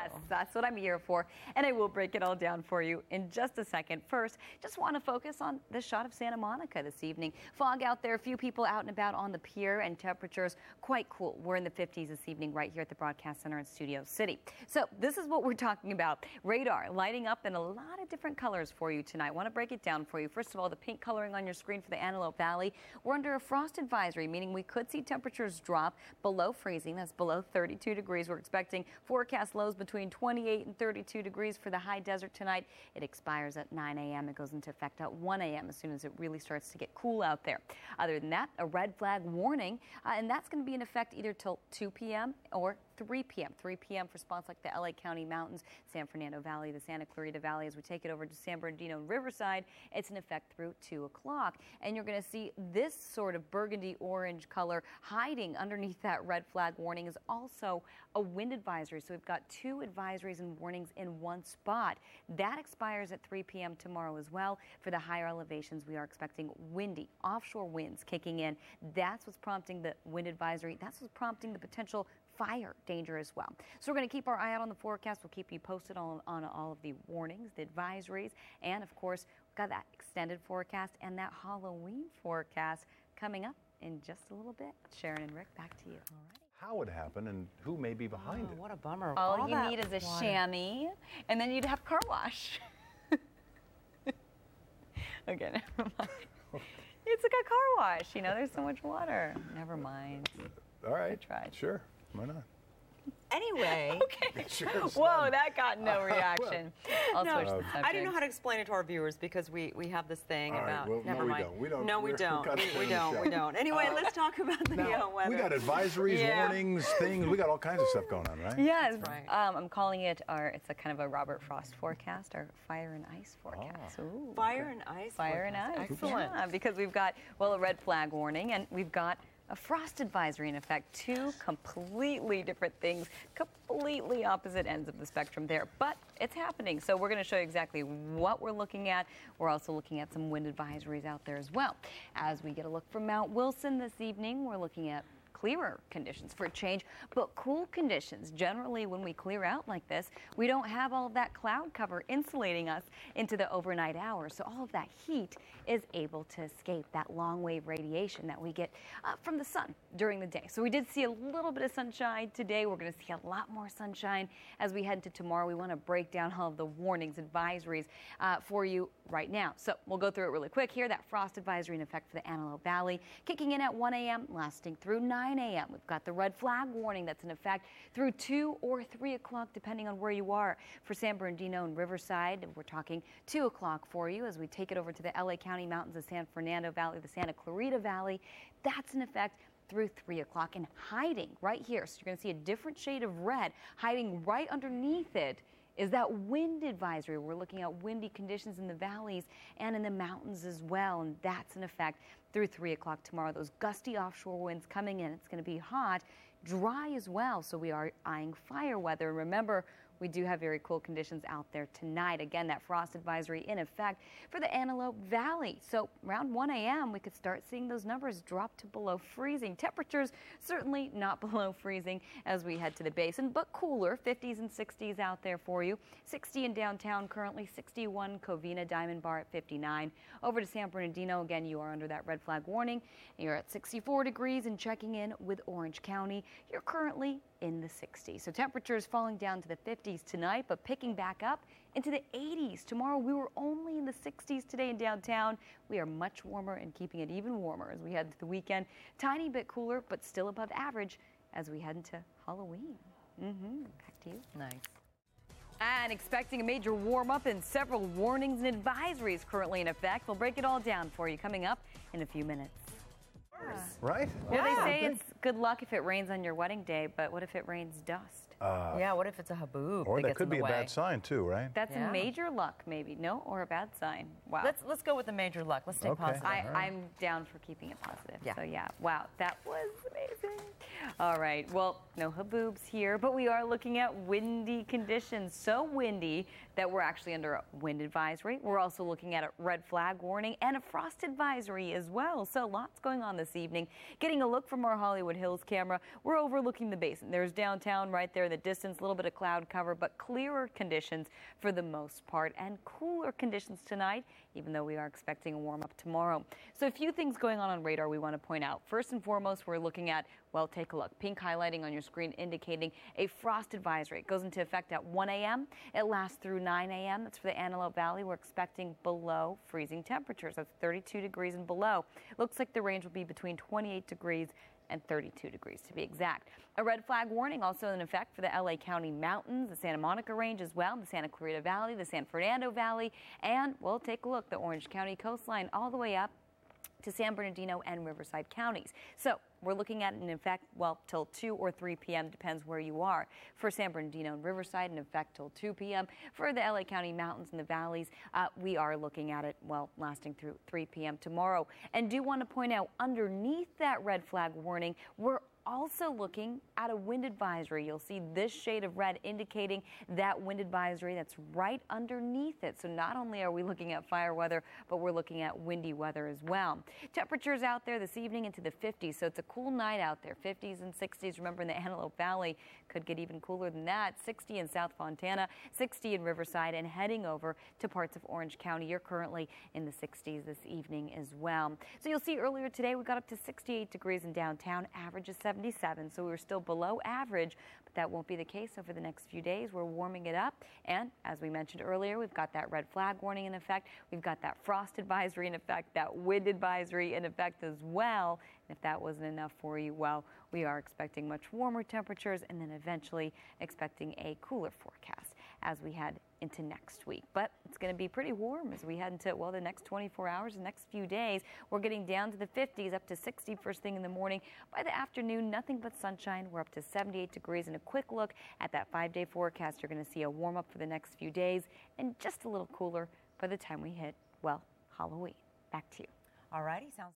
Yes, that's what I'm here for. And I will break it all down for you in just a second. First, just want to focus on the shot of Santa Monica this evening. Fog out there, a few people out and about on the pier, and temperatures quite cool. We're in the 50s this evening right here at the Broadcast Center in Studio City. So this is what we're talking about. Radar lighting up in a lot of different colors for you tonight. I want to break it down for you. First of all, the pink coloring on your screen for the Antelope Valley. We're under a frost advisory, meaning we could see temperatures drop below freezing. That's below 32 degrees. We're expecting forecast lows between 28 and 32 degrees for the high desert tonight. It expires at 9 a.m. It goes into effect at 1 a.m. as soon as it really starts to get cool out there. Other than that, a red flag warning, and that's going to be in effect either till 2 p.m. or 3 p.m. 3 p.m. for spots like the LA County Mountains, San Fernando Valley, the Santa Clarita Valley. As we take it over to San Bernardino and Riverside, it's in effect through 2 o'clock. And you're going to see this sort of burgundy orange color hiding underneath that red flag warning is also a wind advisory. So we've got 2 advisories and warnings in one spot. That expires at 3 p.m. tomorrow as well. For the higher elevations, we are expecting windy offshore winds kicking in. That's what's prompting the wind advisory. That's what's prompting the potential fire danger as well. So we're going to keep our eye out on the forecast. We'll keep you posted on all of the warnings, the advisories, and of course, we've got that extended forecast and that Halloween forecast coming up in just a little bit. Sharon and Rick, back to you. All right. How it happened and who may be behind it. What a bummer. All you need is a chamois, and then you'd have car wash. Okay, never mind. It's like a car wash, you know, there's so much water. Never mind. All right. I tried. Sure. Why not? Anyway. Okay. Whoa, that got no reaction. I'll switch the subject. I don't know how to explain it to our viewers because we have this thing about. Well, never mind. We don't. No, we don't. We don't. Anyway, let's talk about the weather. We got advisories, warnings, things. We got all kinds of stuff going on, right? Yes. Right. I'm calling it it's a kind of a Robert Frost forecast, our fire and ice forecast. Ooh, fire and ice. Fire and ice. Excellent. Yeah, because we've got a red flag warning, and we've got a frost advisory in effect. 2 completely different things, completely opposite ends of the spectrum there, but it's happening. So we're going to show you exactly what we're looking at. We're also looking at some wind advisories out there as well. As we get a look from Mount Wilson this evening, we're looking at clearer conditions for a change, but cool conditions. Generally, when we clear out like this, we don't have all of that cloud cover insulating us into the overnight hours. So all of that heat is able to escape that long wave radiation that we get from the sun during the day. So we did see a little bit of sunshine today. We're going to see a lot more sunshine as we head into tomorrow. We want to break down all of the warnings, advisories for you right now. So we'll go through it really quick here. That frost advisory in effect for the Antelope Valley, kicking in at 1 a.m., lasting through 9 a.m. We've got the red flag warning that's in effect through 2 or 3 o'clock, depending on where you are. For San Bernardino and Riverside, we're talking 2 o'clock for you as we take it over to the LA County Mountains, the San Fernando Valley, the Santa Clarita Valley. That's in effect through 3 o'clock and hiding right here. So you're going to see a different shade of red hiding right underneath it is that wind advisory. We're looking at windy conditions in the valleys and in the mountains as well, and that's in effect through 3 o'clock tomorrow. Those gusty offshore winds coming in. It's going to be hot, dry as well, so we are eyeing fire weather. And remember, we do have very cool conditions out there tonight. Again, that frost advisory in effect for the Antelope Valley. So around 1 a.m., we could start seeing those numbers drop to below freezing. Temperatures certainly not below freezing as we head to the basin, but cooler, 50s and 60s out there for you. 60 in downtown currently, 61 Covina, Diamond Bar at 59. Over to San Bernardino, again, you are under that red flag warning. You're at 64 degrees and checking in with Orange County. You're currently in the 60s. So temperatures falling down to the 50s tonight, but picking back up into the 80s. Tomorrow we were only in the 60s today in downtown. We are much warmer and keeping it even warmer as we head to the weekend. Tiny bit cooler, but still above average as we head into Halloween. Back to you. Nice. And expecting a major warm-up and several warnings and advisories currently in effect. We'll break it all down for you coming up in a few minutes. Right? Well, they say it's good luck if it rains on your wedding day, but what if it rains dust? Yeah, what if it's a haboob? Or that that could be a bad sign too, right? That's a major luck, maybe. No, or a bad sign. Wow. Let's go with the major luck. Let's stay positive. I'm down for keeping it positive. Yeah. So yeah, wow, that was amazing. All right, well, no haboobs here, but we are looking at windy conditions. So windy that we're actually under a wind advisory. We're also looking at a red flag warning and a frost advisory as well. So lots going on this evening. Getting a look from our Hollywood Hills camera, we're overlooking the basin. There's downtown right there, the the distance, a little bit of cloud cover, but clearer conditions for the most part, and cooler conditions tonight, even though we are expecting a warm up tomorrow. So a few things going on radar we want to point out. First and foremost, we're looking at, well, take a look. Pink highlighting on your screen indicating a frost advisory. It goes into effect at 1 a.m. It lasts through 9 a.m. That's for the Antelope Valley. We're expecting below freezing temperatures. That's 32 degrees and below. Looks like the range will be between 28 degrees and 32 degrees to be exact. A red flag warning also in effect for the LA County Mountains, the Santa Monica Range as well, the Santa Clarita Valley, the San Fernando Valley, and we'll take a look, the Orange County coastline all the way up to San Bernardino and Riverside counties. So we're looking at an effect, well, till 2 or 3 p.m. depends where you are. For San Bernardino and Riverside, in effect till 2 p.m. For the LA County Mountains and the valleys, we are looking at it, well, lasting through 3 p.m. tomorrow. And do want to point out, underneath that red flag warning, we're also looking at a wind advisory. You'll see this shade of red indicating that wind advisory that's right underneath it. So not only are we looking at fire weather, but we're looking at windy weather as well. Temperatures out there this evening into the 50s, so it's a cool night out there. 50s and 60s. Remember, in the Antelope Valley, could get even cooler than that. 60 in South Fontana, 60 in Riverside, and heading over to parts of Orange County. You're currently in the 60s this evening as well. So you'll see earlier today we got up to 68 degrees in downtown, average is 77, so we're still below average, but that won't be the case over the next few days. We're warming it up, and as we mentioned earlier, we've got that red flag warning in effect. We've got that frost advisory in effect, that wind advisory in effect as well. And if that wasn't enough for you, well, we are expecting much warmer temperatures and then eventually expecting a cooler forecast as we head into next week. But it's going to be pretty warm as we head into, well, the next 24 hours, the next few days. We're getting down to the 50s, up to 60 first thing in the morning. By the afternoon, nothing but sunshine. We're up to 78 degrees. And a quick look at that 5-day forecast, you're going to see a warm up for the next few days and just a little cooler by the time we hit, well, Halloween. Back to you. All righty, sounds